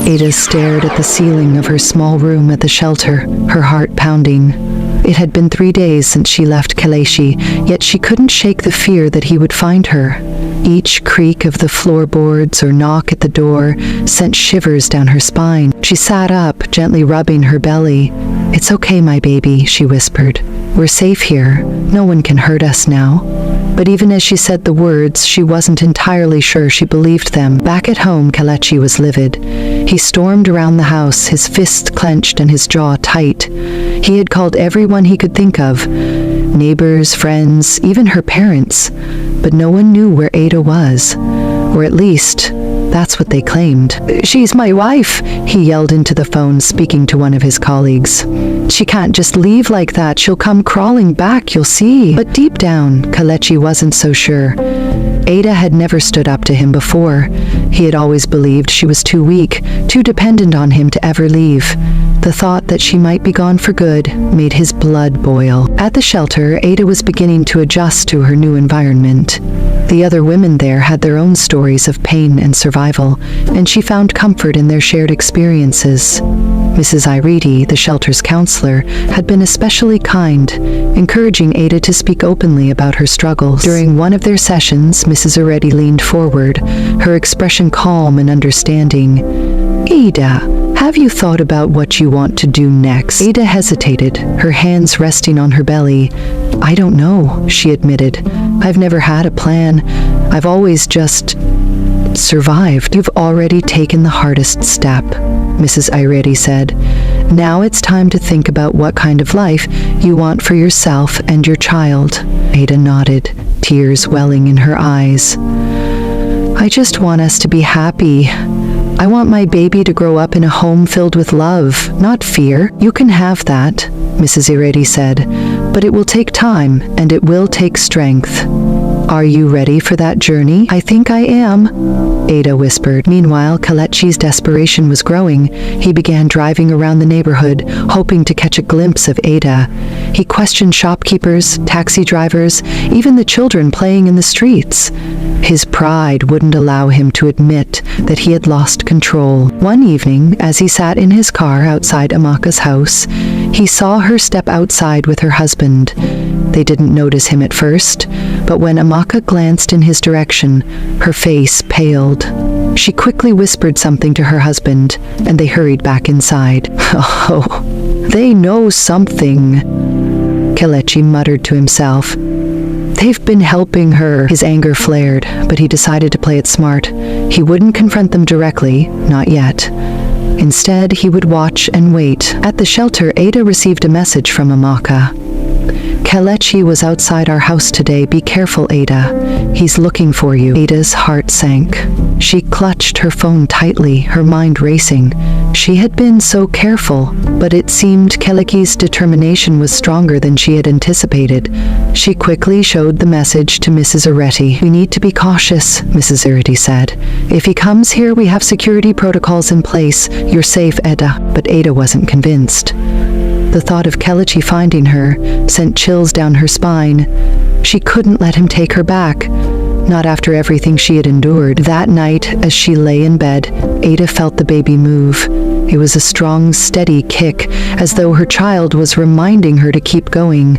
Ada stared at the ceiling of her small room at the shelter, her heart pounding. It had been 3 days since she left Kelechi, yet she couldn't shake the fear that he would find her. Each creak of the floorboards or knock at the door sent shivers down her spine. She sat up, gently rubbing her belly. "It's okay, my baby," she whispered. "We're safe here. No one can hurt us now." But even as she said the words, she wasn't entirely sure she believed them. Back at home, Kelechi was livid. He stormed around the house, his fists clenched and his jaw tight. He had called everyone he could think of, neighbors, friends, even her parents, but no one knew where Ada was, or at least that's what they claimed. "She's my wife," he yelled into the phone, speaking to one of his colleagues. "She can't just leave like that. She'll come crawling back, you'll see." But deep down, Kelechi wasn't so sure. Ada had never stood up to him before. He had always believed she was too weak, too dependent on him to ever leave. The thought that she might be gone for good made his blood boil. At the shelter, Ada was beginning to adjust to her new environment. The other women there had their own stories of pain and survival, and she found comfort in their shared experiences. Mrs. Ireti, the shelter's counselor, had been especially kind, encouraging Ada to speak openly about her struggles. During one of their sessions, Mrs. Ireti leaned forward, her expression calm and understanding. "Ada, have you thought about what you want to do next?" Ada hesitated, her hands resting on her belly. "I don't know," she admitted. "I've never had a plan. I've always just survived." "You've already taken the hardest step," Mrs. Ireti said. "Now it's time to think about what kind of life you want for yourself and your child." Ada nodded, tears welling in her eyes. "I just want us to be happy. I want my baby to grow up in a home filled with love, not fear." "You can have that," Mrs. Ireti said, "but it will take time and it will take strength. Are you ready for that journey?" "I think I am," Ada whispered. Meanwhile, Kelechi's desperation was growing. He began driving around the neighborhood, hoping to catch a glimpse of Ada. He questioned shopkeepers, taxi drivers, even the children playing in the streets. His pride wouldn't allow him to admit that he had lost control. One evening, as he sat in his car outside Amaka's house, he saw her step outside with her husband. They didn't notice him at first, but when Amaka glanced in his direction, her face paled. She quickly whispered something to her husband, and they hurried back inside. "Oh, they know something," Kelechi muttered to himself. "They've been helping her." His anger flared, but he decided to play it smart. He wouldn't confront them directly, not yet. Instead, he would watch and wait. At the shelter, Ada received a message from Amaka. "Kelechi was outside our house today. Be careful, Ada. He's looking for you." Ada's heart sank. She clutched her phone tightly, her mind racing. She had been so careful, but it seemed Kelechi's determination was stronger than she had anticipated. She quickly showed the message to Mrs. Ireti. "We need to be cautious," Mrs. Ireti said. "If he comes here, we have security protocols in place. You're safe, Ada." But Ada wasn't convinced. The thought of Kelechi finding her sent chills down her spine. She couldn't let him take her back, not after everything she had endured. That night, as she lay in bed, Ada felt the baby move. It was a strong, steady kick, as though her child was reminding her to keep going.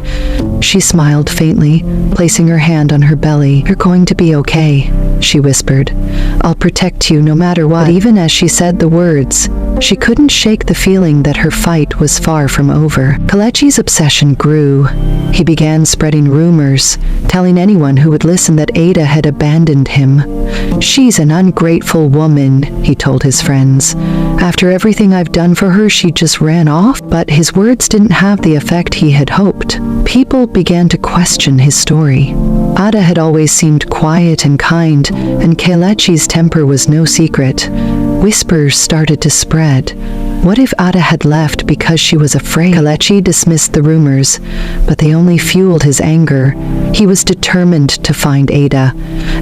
She smiled faintly, placing her hand on her belly. "You're going to be okay," she whispered. "I'll protect you no matter what." But even as she said the words, she couldn't shake the feeling that her fight was far from over. Kelechi's obsession grew. He began spreading rumors, telling anyone who would listen that Ada had abandoned him. "She's an ungrateful woman," he told his friends. "After everything I've done for her, she just ran off." But his words didn't have the effect he had hoped. People began to question his story. Ada had always seemed quiet and kind, and Kelechi's temper was no secret. Whispers started to spread. What if Ada had left because she was afraid? Kelechi dismissed the rumors, but they only fueled his anger. He was determined to find Ada,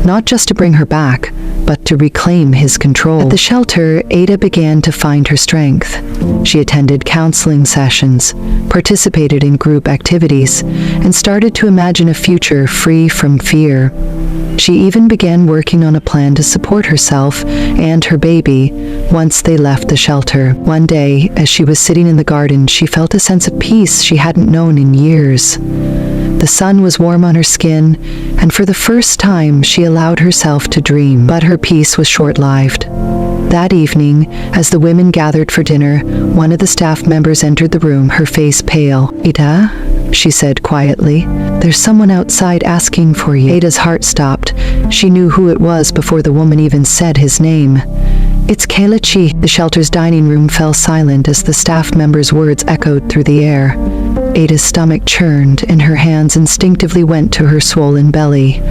not just to bring her back, but to reclaim his control. At the shelter, Ada began to find her strength. She attended counseling sessions, participated in group activities, and started to imagine a future free from fear. She even began working on a plan to support herself and her baby once they left the shelter. One day, as she was sitting in the garden, she felt a sense of peace she hadn't known in years. The sun was warm on her skin, and for the first time she allowed herself to dream. But her peace was short-lived. That evening, as the women gathered for dinner, one of the staff members entered the room, her face pale. "Ada?" she said quietly. "There's someone outside asking for you." Ada's heart stopped. She knew who it was before the woman even said his name. "It's Kelechi." The shelter's dining room fell silent as the staff member's words echoed through the air. Ada's stomach churned, and her hands instinctively went to her swollen belly.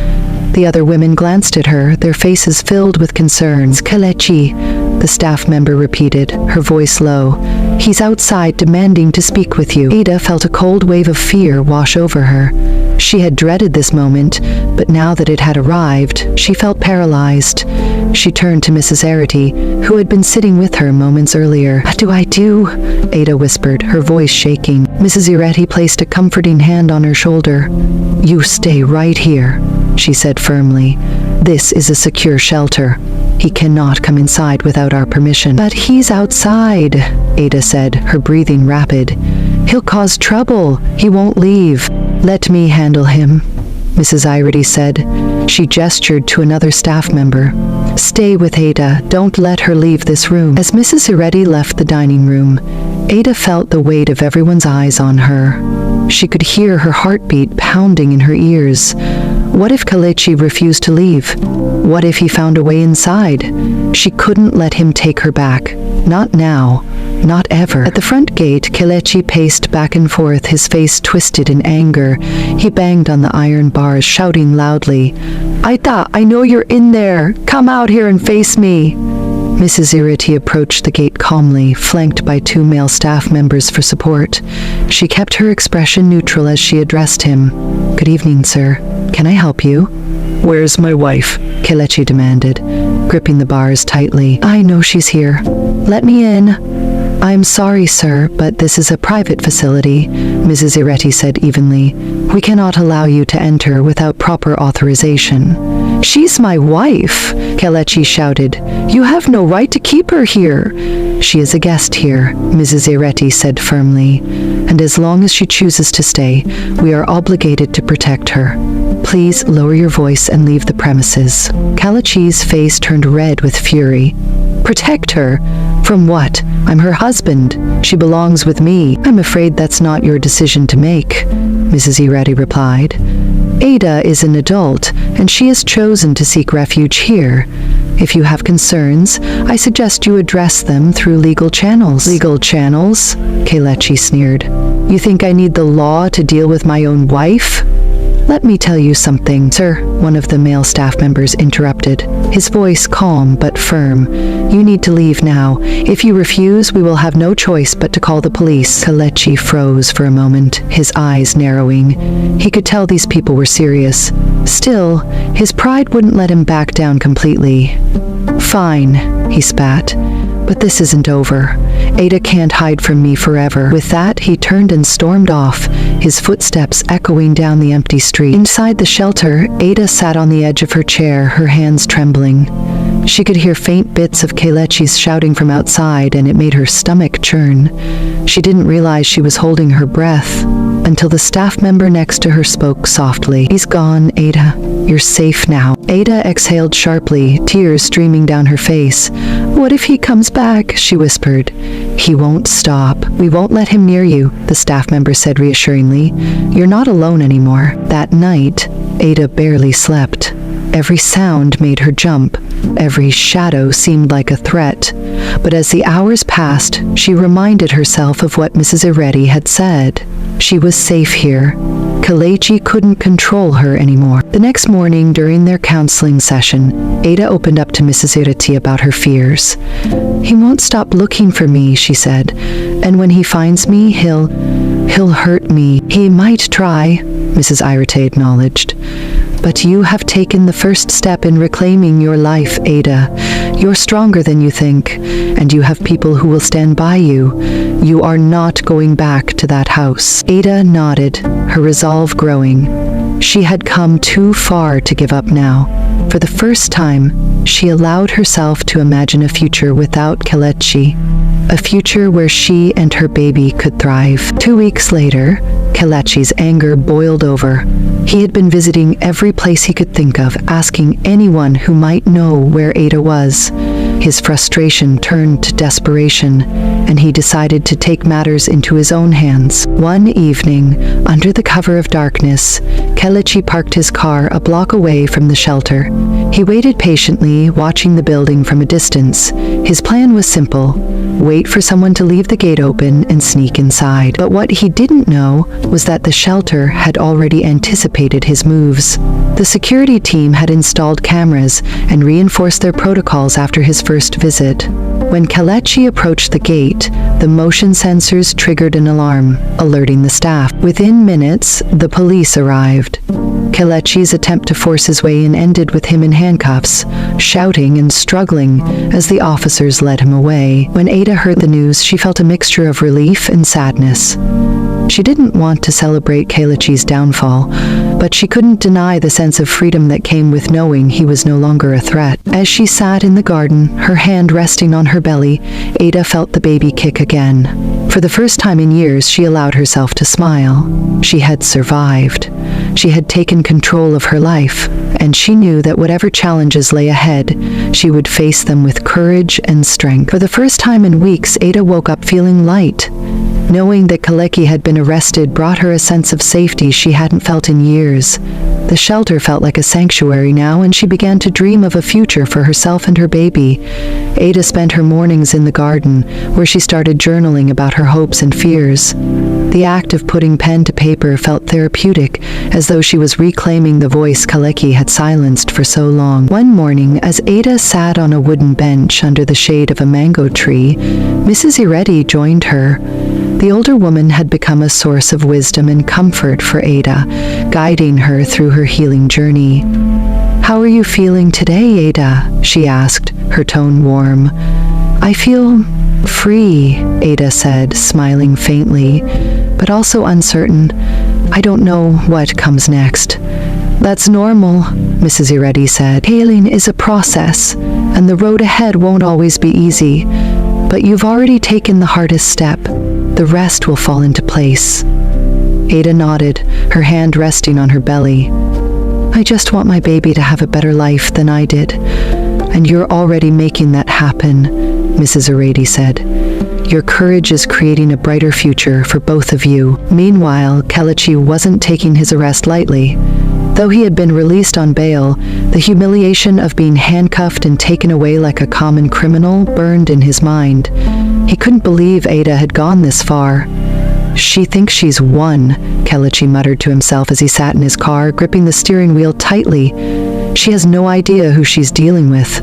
The other women glanced at her, their faces filled with concern. "It's Kelechi," the staff member repeated, her voice low. "He's outside demanding to speak with you." Ada felt a cold wave of fear wash over her. She had dreaded this moment, but now that it had arrived, she felt paralyzed. She turned to Mrs. Arity, who had been sitting with her moments earlier. "What do I do?" Ada whispered, her voice shaking. Mrs. Arity placed a comforting hand on her shoulder. "You stay right here," she said firmly. "This is a secure shelter. He cannot come inside without our permission." "But he's outside," Ada said, her breathing rapid. "He'll cause trouble. He won't leave." "Let me handle him," Mrs. Irity said. She gestured to another staff member. "Stay with Ada. Don't let her leave this room." As Mrs. Irety left the dining room, Ada felt the weight of everyone's eyes on her. She could hear her heartbeat pounding in her ears. What if Kelechi refused to leave? What if he found a way inside? She couldn't let him take her back. Not now. Not ever. At the front gate, Kelechi paced back and forth, his face twisted in anger. He banged on the iron bars, shouting loudly, "Aita, I know you're in there. Come out here and face me." Mrs. Irity approached the gate calmly, flanked by two male staff members for support. She kept her expression neutral as she addressed him. "Good evening, sir. Can I help you?" "Where's my wife?" Kelechi demanded, gripping the bars tightly. "I know she's here. Let me in." "I'm sorry, sir, but this is a private facility," Mrs. Irety said evenly. "We cannot allow you to enter without proper authorization." "She's my wife," Kelechi shouted. "You have no right to keep her here." "She is a guest here," Mrs. Irety said firmly, "and as long as she chooses to stay, we are obligated to protect her. Please lower your voice and leave the premises." Kelechi's face turned red with fury. "Protect her? From what? I'm her husband. She belongs with me." "I'm afraid that's not your decision to make," Mrs. Irety replied. "Ada is an adult, and she has chosen to seek refuge here. If you have concerns, I suggest you address them through legal channels." "Legal channels?" Kelechi sneered. "You think I need the law to deal with my own wife?" "Let me tell you something, sir," one of the male staff members interrupted, his voice calm but firm. "You need to leave now. If you refuse, we will have no choice but to call the police." Kelechi froze for a moment, his eyes narrowing. He could tell these people were serious. Still, his pride wouldn't let him back down completely. "Fine," he spat. "But this isn't over. Ada can't hide from me forever." With that, he turned and stormed off, his footsteps echoing down the empty street. Inside the shelter, Ada sat on the edge of her chair, her hands trembling. She could hear faint bits of Kelechi's shouting from outside, and it made her stomach churn. She didn't realize she was holding her breath until the staff member next to her spoke softly. "He's gone, Ada. You're safe now." Ada exhaled sharply, tears streaming down her face. "What if he comes back?" she whispered. "He won't stop. We won't let him near you," the staff member said reassuringly. "You're not alone anymore." That night, Ada barely slept. Every sound made her jump. Every shadow seemed like a threat. But as the hours passed, she reminded herself of what Mrs. Irety had said. She was safe here. Kelechi couldn't control her anymore. The next morning, during their counseling session, Ada opened up to Mrs. Irati about her fears. "He won't stop looking for me," she said. "And when he finds me, he'll hurt me." "He might try," Mrs. Irati acknowledged. "But you have taken the first step in reclaiming your life, Ada. You're stronger than you think, and you have people who will stand by you. You are not going back to that house." Ada nodded, her resolve growing. She had come too far to give up now. For the first time, she allowed herself to imagine a future without Kelechi, a future where she and her baby could thrive. 2 weeks later, Kelechi's anger boiled over. He had been visiting every place he could think of, asking anyone who might know where Ada was. His frustration turned to desperation, and he decided to take matters into his own hands. One evening, under the cover of darkness, Kelechi parked his car a block away from the shelter. He waited patiently, watching the building from a distance. His plan was simple: wait for someone to leave the gate open and sneak inside. But what he didn't know was that the shelter had already anticipated his moves. The security team had installed cameras and reinforced their protocols after his first visit. When Kelechi approached the gate, the motion sensors triggered an alarm, alerting the staff. Within minutes, the police arrived. Kelechi's attempt to force his way in ended with him in handcuffs, shouting and struggling as the officers led him away. When Ada heard the news, she felt a mixture of relief and sadness. She didn't want to celebrate Kelechi's downfall, but she couldn't deny the sense of freedom that came with knowing he was no longer a threat. As she sat in the garden, her hand resting on her belly, Ada felt the baby kick again. For the first time in years, she allowed herself to smile. She had survived. She had taken control of her life, and she knew that whatever challenges lay ahead, she would face them with courage and strength. For the first time in weeks, Ada woke up feeling light. Knowing that Kelechi had been arrested brought her a sense of safety she hadn't felt in years. The shelter felt like a sanctuary now, and she began to dream of a future for herself and her baby. Ada spent her mornings in the garden, where she started journaling about her hopes and fears. The act of putting pen to paper felt therapeutic, as though she was reclaiming the voice Kelechi had silenced for so long. One morning, as Ada sat on a wooden bench under the shade of a mango tree, Mrs. Ireti joined her. The older woman had become a source of wisdom and comfort for Ada, guiding her through her healing journey. "How are you feeling today, Ada?" she asked, her tone warm. "I feel free," Ada said, smiling faintly, but also uncertain. "I don't know what comes next." "That's normal," Mrs. Ireti said. "Healing is a process, and the road ahead won't always be easy. But you've already taken the hardest step. The rest will fall into place." Ada nodded, her hand resting on her belly. "I just want my baby to have a better life than I did. And you're already making that happen," Mrs. Ireti said. "Your courage is creating a brighter future for both of you." Meanwhile, Kelechi wasn't taking his arrest lightly. Though he had been released on bail, the humiliation of being handcuffed and taken away like a common criminal burned in his mind. He couldn't believe Ada had gone this far. "She thinks she's won," Kelechi muttered to himself as he sat in his car, gripping the steering wheel tightly. "She has no idea who she's dealing with."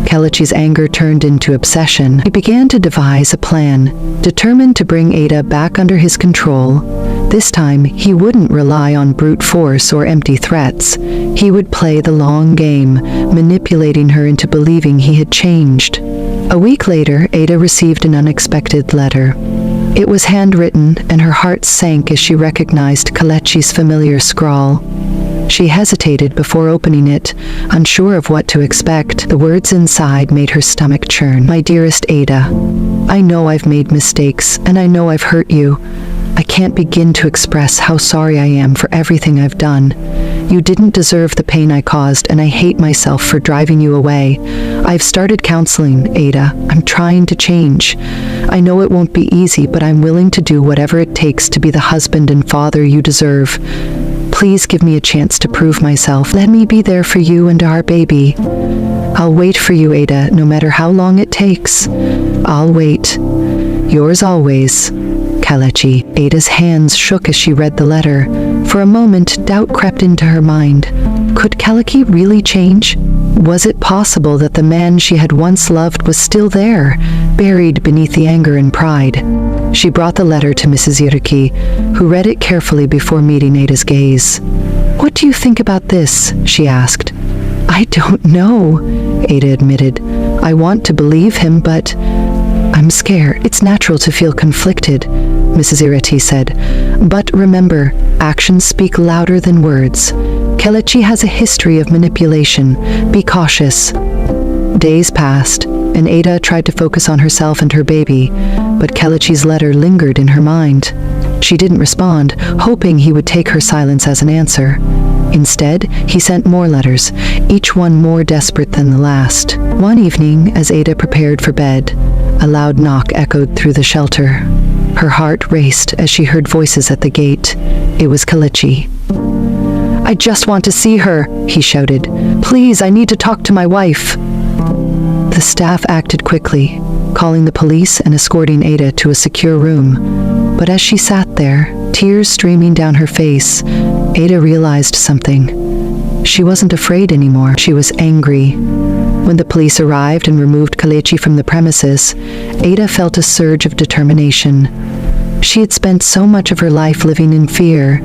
Kelechi's anger turned into obsession. He began to devise a plan, determined to bring Ada back under his control. This time, he wouldn't rely on brute force or empty threats. He would play the long game, manipulating her into believing he had changed. A week later, Ada received an unexpected letter. It was handwritten, and her heart sank as she recognized Kelechi's familiar scrawl. She hesitated before opening it, unsure of what to expect. The words inside made her stomach churn. "My dearest Ada, I know I've made mistakes, and I know I've hurt you. I can't begin to express how sorry I am for everything I've done. You didn't deserve the pain I caused, and I hate myself for driving you away. I've started counseling, Ada. I'm trying to change. I know it won't be easy, but I'm willing to do whatever it takes to be the husband and father you deserve. Please give me a chance to prove myself. Let me be there for you and our baby. I'll wait for you, Ada, no matter how long it takes. I'll wait. Yours always, Kelechi. Ada's hands shook as she read the letter. For a moment, doubt crept into her mind. Could Kelechi really change? Was it possible that the man she had once loved was still there, buried beneath the anger and pride? She brought the letter to Mrs. Yuriki, who read it carefully before meeting Ada's gaze. "What do you think about this?" she asked. "I don't know," Ada admitted. "I want to believe him, but I'm scared." "It's natural to feel conflicted," Mrs. Irati said. "But remember, actions speak louder than words. Kelechi has a history of manipulation. Be cautious." Days passed, and Ada tried to focus on herself and her baby, but Kelechi's letter lingered in her mind. She didn't respond, hoping he would take her silence as an answer. Instead, he sent more letters, each one more desperate than the last. One evening, as Ada prepared for bed, a loud knock echoed through the shelter. Her heart raced as she heard voices at the gate. It was Kelechi. "I just want to see her," he shouted. "Please, I need to talk to my wife." The staff acted quickly, calling the police and escorting Ada to a secure room. But as she sat there, tears streaming down her face, Ada realized something. She wasn't afraid anymore. She was angry. When the police arrived and removed Kelechi from the premises, Ada felt a surge of determination. She had spent so much of her life living in fear,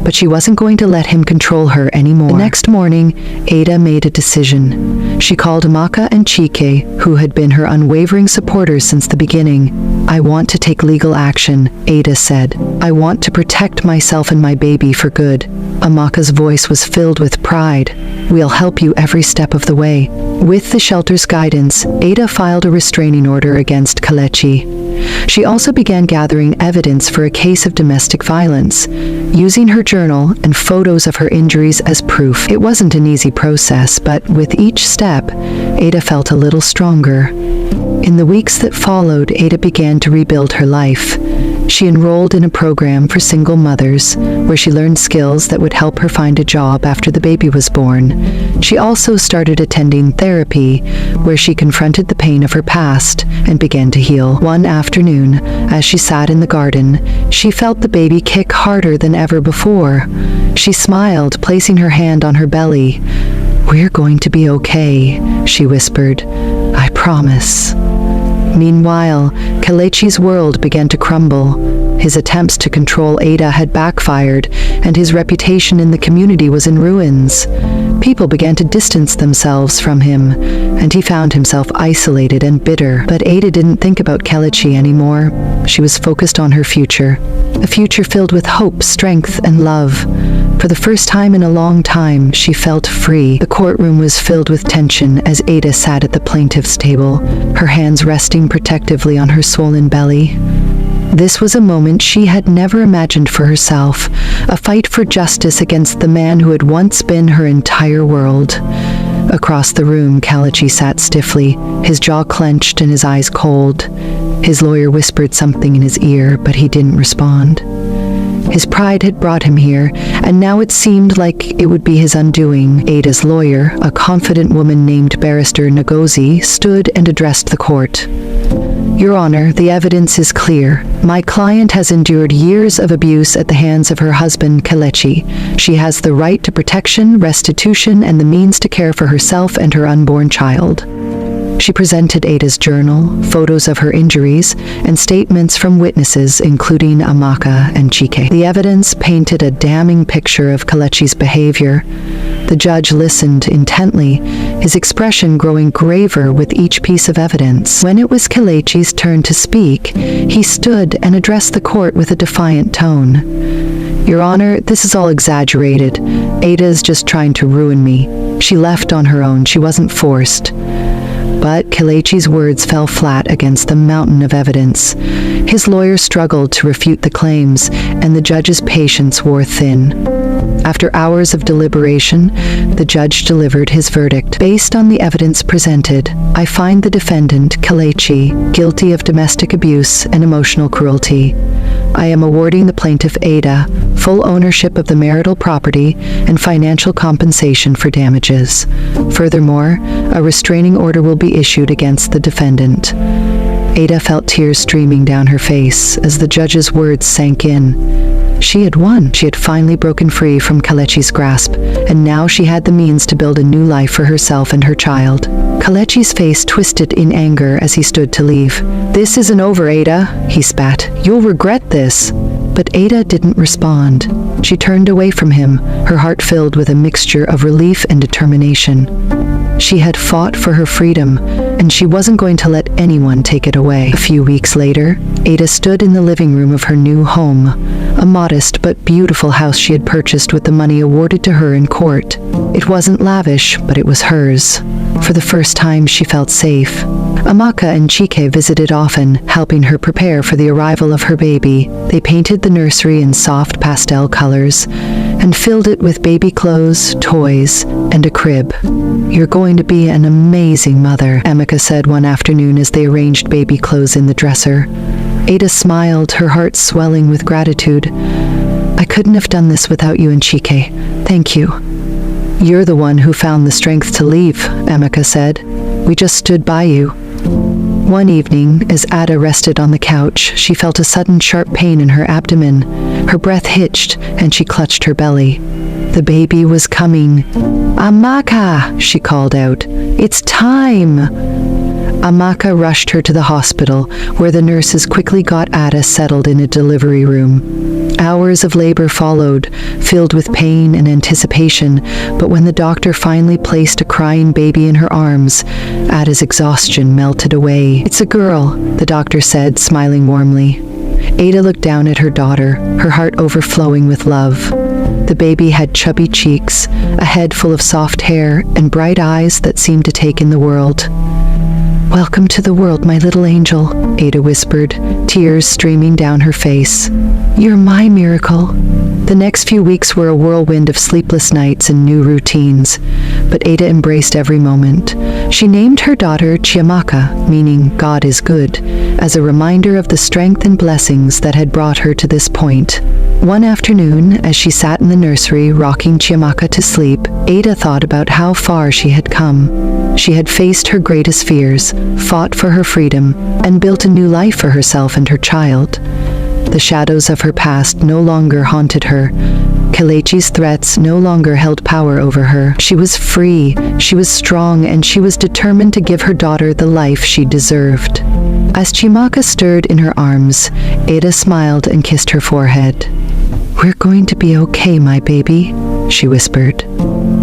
but she wasn't going to let him control her anymore. The next morning, Ada made a decision. She called Amaka and Chike, who had been her unwavering supporters since the beginning. "I want to take legal action," Ada said. "I want to protect myself and my baby for good." Amaka's voice was filled with pride. "We'll help you every step of the way." With the shelter's guidance, Ada filed a restraining order against Kelechi. She also began gathering evidence for a case of domestic violence, using her journal and photos of her injuries as proof. It wasn't an easy process, but with each step, Ada felt a little stronger. In the weeks that followed, Ada began to rebuild her life. She enrolled in a program for single mothers, where she learned skills that would help her find a job after the baby was born. She also started attending therapy, where she confronted the pain of her past and began to heal. One afternoon, as she sat in the garden, she felt the baby kick harder than ever before. She smiled, placing her hand on her belly. "We're going to be okay," she whispered. "I promise." Meanwhile, Kelechi's world began to crumble. His attempts to control Ada had backfired, and his reputation in the community was in ruins. People began to distance themselves from him, and he found himself isolated and bitter. But Ada didn't think about Kelechi anymore. She was focused on her future, a future filled with hope, strength, and love. For the first time in a long time, she felt free. The courtroom was filled with tension as Ada sat at the plaintiff's table, her hands resting protectively on her swollen belly. This was a moment she had never imagined for herself, a fight for justice against the man who had once been her entire world. Across the room, Kelechi sat stiffly, his jaw clenched and his eyes cold. His lawyer whispered something in his ear, but he didn't respond. His pride had brought him here, and now it seemed like it would be his undoing. Ada's lawyer, a confident woman named Barrister Ngozi, stood and addressed the court. "Your Honor, the evidence is clear. My client has endured years of abuse at the hands of her husband, Kelechi. She has the right to protection, restitution, and the means to care for herself and her unborn child." She presented Ada's journal, photos of her injuries, and statements from witnesses, including Amaka and Chike. The evidence painted a damning picture of Kelechi's behavior. The judge listened intently, his expression growing graver with each piece of evidence. When it was Kelechi's turn to speak, he stood and addressed the court with a defiant tone. "Your Honor, this is all exaggerated. Ada is just trying to ruin me. She left on her own. She wasn't forced." But Kelechi's words fell flat against the mountain of evidence. His lawyer struggled to refute the claims, and the judge's patience wore thin. After hours of deliberation, the judge delivered his verdict. "Based on the evidence presented, I find the defendant, Kelechi, guilty of domestic abuse and emotional cruelty. I am awarding the plaintiff, Ada, full ownership of the marital property and financial compensation for damages. Furthermore, a restraining order will be issued against the defendant." Ada felt tears streaming down her face as the judge's words sank in. She had won. She had finally broken free from Kelechi's grasp, and now she had the means to build a new life for herself and her child. Kelechi's face twisted in anger as he stood to leave. "This isn't over, Ada," he spat. "You'll regret this." But Ada didn't respond. She turned away from him, her heart filled with a mixture of relief and determination. She had fought for her freedom, and she wasn't going to let anyone take it away. A few weeks later, Ada stood in the living room of her new home, a modest but beautiful house she had purchased with the money awarded to her in court. It wasn't lavish, but it was hers. For the first time, she felt safe. Amaka and Chike visited often, helping her prepare for the arrival of her baby. They painted the nursery in soft pastel colors and filled it with baby clothes, toys, and a crib. "You're going to be an amazing mother," Amaka said one afternoon as they arranged baby clothes in the dresser. Ada smiled, her heart swelling with gratitude. "I couldn't have done this without you and Chike. Thank you." "You're the one who found the strength to leave," Amaka said. "We just stood by you." One evening, as Ada rested on the couch, she felt a sudden sharp pain in her abdomen. Her breath hitched, and she clutched her belly. The baby was coming. "Amaka!" she called out. "It's time!" Amaka rushed her to the hospital, where the nurses quickly got Ada settled in a delivery room. Hours of labor followed, filled with pain and anticipation, but when the doctor finally placed a crying baby in her arms, Ada's exhaustion melted away. "It's a girl," the doctor said, smiling warmly. Ada looked down at her daughter, her heart overflowing with love. The baby had chubby cheeks, a head full of soft hair, and bright eyes that seemed to take in the world. "Welcome to the world, my little angel," Ada whispered, tears streaming down her face. "You're my miracle." The next few weeks were a whirlwind of sleepless nights and new routines, but Ada embraced every moment. She named her daughter Chiamaka, meaning God is good, as a reminder of the strength and blessings that had brought her to this point. One afternoon, as she sat in the nursery rocking Chiamaka to sleep, Ada thought about how far she had come. She had faced her greatest fears, fought for her freedom, and built a new life for herself and her child. The shadows of her past no longer haunted her. Kelechi's threats no longer held power over her. She was free, she was strong, and she was determined to give her daughter the life she deserved. As Chiamaka stirred in her arms, Ada smiled and kissed her forehead. "We're going to be okay, my baby," she whispered.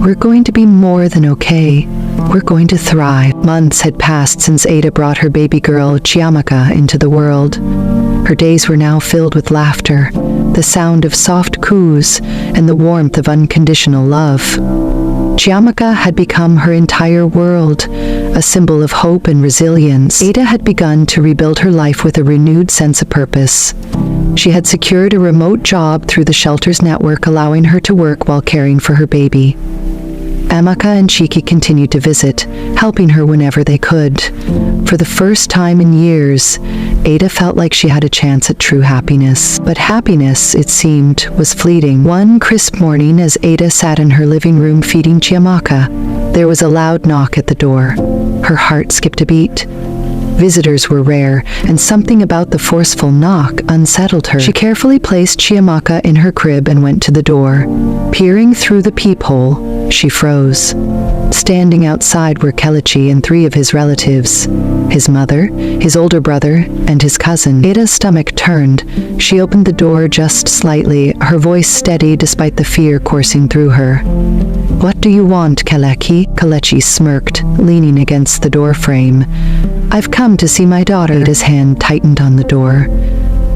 "We're going to be more than okay. We're going to thrive." Months had passed since Ada brought her baby girl, Chiamaka, into the world. Her days were now filled with laughter, the sound of soft coos, and the warmth of unconditional love. Chiamaka had become her entire world, a symbol of hope and resilience. Ada had begun to rebuild her life with a renewed sense of purpose. She had secured a remote job through the shelter's network, allowing her to work while caring for her baby. Amaka and Chiki continued to visit, helping her whenever they could. For the first time in years, Ada felt like she had a chance at true happiness. But happiness, it seemed, was fleeting. One crisp morning, as Ada sat in her living room feeding Chiamaka, there was a loud knock at the door. Her heart skipped a beat. Visitors were rare, and something about the forceful knock unsettled her. She carefully placed Chiamaka in her crib and went to the door. Peering through the peephole, she froze. Standing outside were Kelechi and 3 of his relatives, his mother, his older brother, and his cousin. Ada's stomach turned. She opened the door just slightly, her voice steady despite the fear coursing through her. "What do you want, Kelechi?" Kelechi smirked, leaning against the door frame. "I've come to see my daughter." Ada's hand tightened on the door.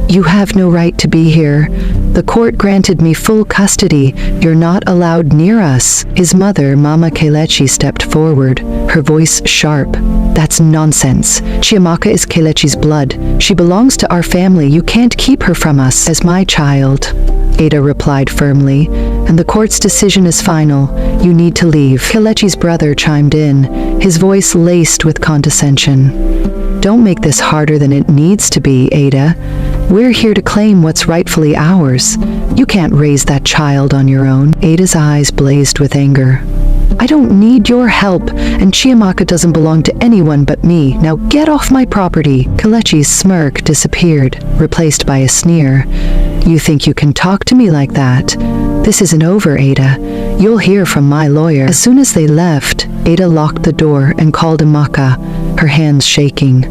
"You have no right to be here. The court granted me full custody. You're not allowed near us." His mother, Mama Kelechi, stepped forward, her voice sharp. "That's nonsense. Chiamaka is Kelechi's blood. She belongs to our family. You can't keep her from us." "As my child," Ada replied firmly, "and the court's decision is final. You need to leave." Kelechi's brother chimed in, his voice laced with condescension. "Don't make this harder than it needs to be, Ada. We're here to claim what's rightfully ours. You can't raise that child on your own." Ada's eyes blazed with anger. I don't need your help, and Chiamaka doesn't belong to anyone but me. Now get off my property." Kelechi's smirk disappeared, replaced by a sneer. "You think you can talk to me like that? This isn't over, Ada. You'll hear from my lawyer." As soon as they left, Ada locked the door and called Amaka, her hands shaking.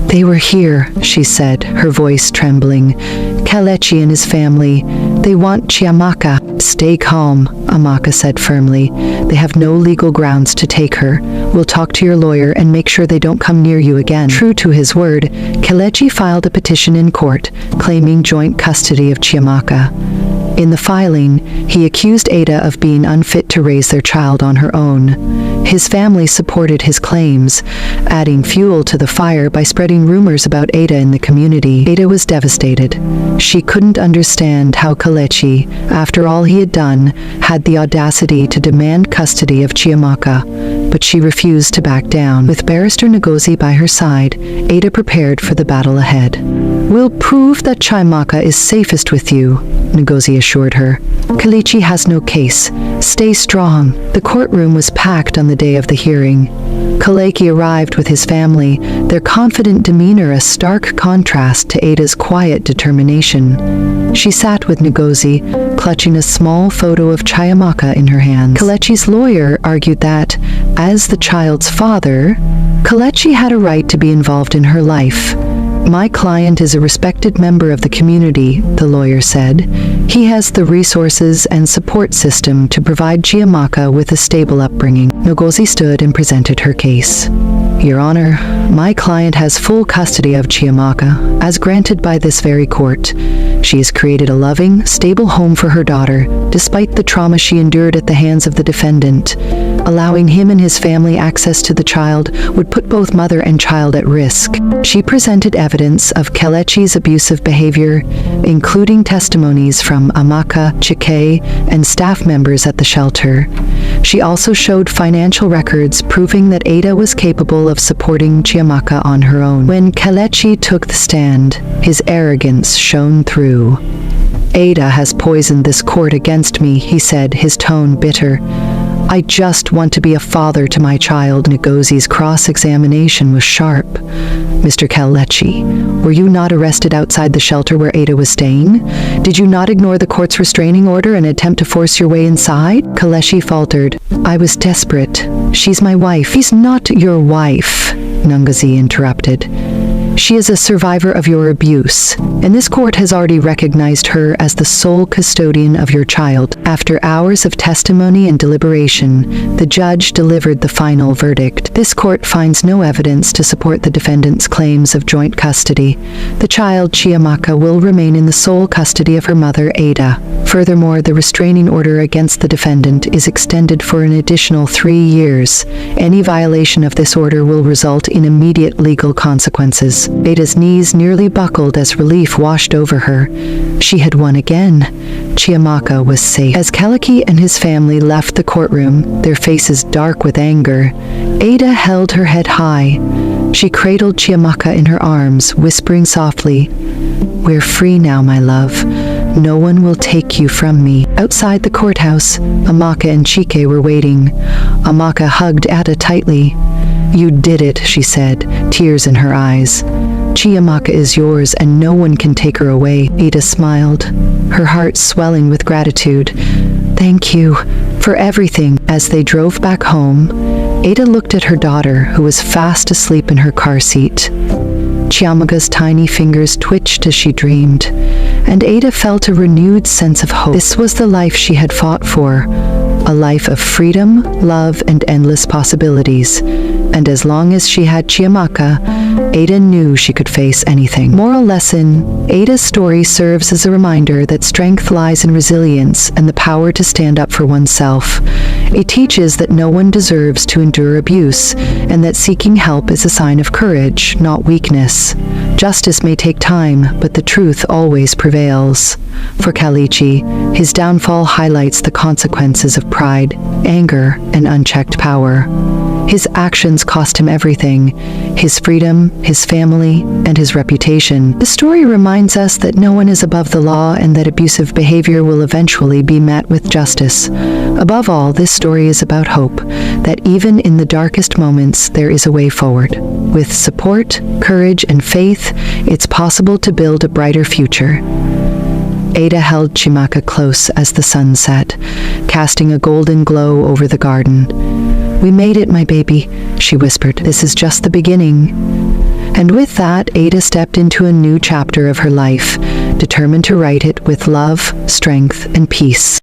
"They were here," she said, her voice trembling. "Kelechi and his family. They want Chiamaka." "Stay calm," Amaka said firmly. "They have no legal grounds to take her. We'll talk to your lawyer and make sure they don't come near you again." True to his word, Kelechi filed a petition in court, claiming joint custody of Chiamaka. In the filing, he accused Ada of being unfit to raise their child on her own. His family supported his claims, adding fuel to the fire by spreading rumors about Ada in the community. Ada was devastated. She couldn't understand how Kelechi, after all he had done, had the audacity to demand custody of Chiamaka, but she refused to back down. With Barrister Ngozi by her side, Ada prepared for the battle ahead. "We'll prove that Chiamaka is safest with you," Ngozi assured her. "Kelechi has no case. Stay strong." The courtroom was packed on the day of the hearing. Kelechi arrived with his family, their confident demeanor a stark contrast to Ada's quiet determination. She sat with Ngozi, clutching a small photo of Chiamaka in her hands. Kelechi's lawyer argued that, as the child's father, Kelechi had a right to be involved in her life. "My client is a respected member of the community," the lawyer said. "He has the resources and support system to provide Chiamaka with a stable upbringing." Ngozi stood and presented her case. "Your Honor, my client has full custody of Chiamaka, as granted by this very court. She has created a loving, stable home for her daughter, despite the trauma she endured at the hands of the defendant. Allowing him and his family access to the child would put both mother and child at risk." She presented evidence of Kelechi's abusive behavior, including testimonies from Amaka, Chike, and staff members at the shelter. She also showed financial records proving that Ada was capable of supporting Chiamaka on her own. When Kelechi took the stand, his arrogance shone through. "Ada has poisoned this court against me," he said, his tone bitter. "I just want to be a father to my child." Ngozi's cross-examination was sharp. "Mr. Kelechi, were you not arrested outside the shelter where Ada was staying? Did you not ignore the court's restraining order and attempt to force your way inside?" Kelechi faltered. "I was desperate. She's my wife." "She's not your wife," Ngozi interrupted. "She is a survivor of your abuse, and this court has already recognized her as the sole custodian of your child." After hours of testimony and deliberation, the judge delivered the final verdict. This court finds no evidence to support the defendant's claims of joint custody. The child, Chiamaka, will remain in the sole custody of her mother, Ada. Furthermore, the restraining order against the defendant is extended for an additional 3 years. Any violation of this order will result in immediate legal consequences. Ada's knees nearly buckled as relief washed over her. She had won again. Chiamaka was safe. As Kelechi and his family left the courtroom, their faces dark with anger, Ada held her head high. She cradled Chiamaka in her arms, whispering softly, "We're free now, my love. No one will take you from me." Outside the courthouse, Amaka and Chike were waiting. Amaka hugged Ada tightly. "You did it," she said, tears in her eyes. "Chiamaka is yours and no one can take her away." Ada smiled, her heart swelling with gratitude. "Thank you for everything." As they drove back home, Ada looked at her daughter, who was fast asleep in her car seat. Chiamaka's tiny fingers twitched as she dreamed, and Ada felt a renewed sense of hope. This was the life she had fought for, a life of freedom, love, and endless possibilities. And as long as she had Chiamaka, Ada knew she could face anything. Moral lesson: Ada's story serves as a reminder that strength lies in resilience and the power to stand up for oneself. It teaches that no one deserves to endure abuse, and that seeking help is a sign of courage, not weakness. Justice may take time, but the truth always prevails. For Kelechi, his downfall highlights the consequences of pride, anger, and unchecked power. His actions cost him everything: his freedom, his family, and his reputation. The story reminds us that no one is above the law and that abusive behavior will eventually be met with justice. Above all, this story is about hope, that even in the darkest moments there is a way forward. With support, courage, and faith, it's possible to build a brighter future. Ada held Chimaka close as the sun set, casting a golden glow over the garden. "We made it, my baby," she whispered. "This is just the beginning." And with that, Ada stepped into a new chapter of her life, determined to write it with love, strength, and peace.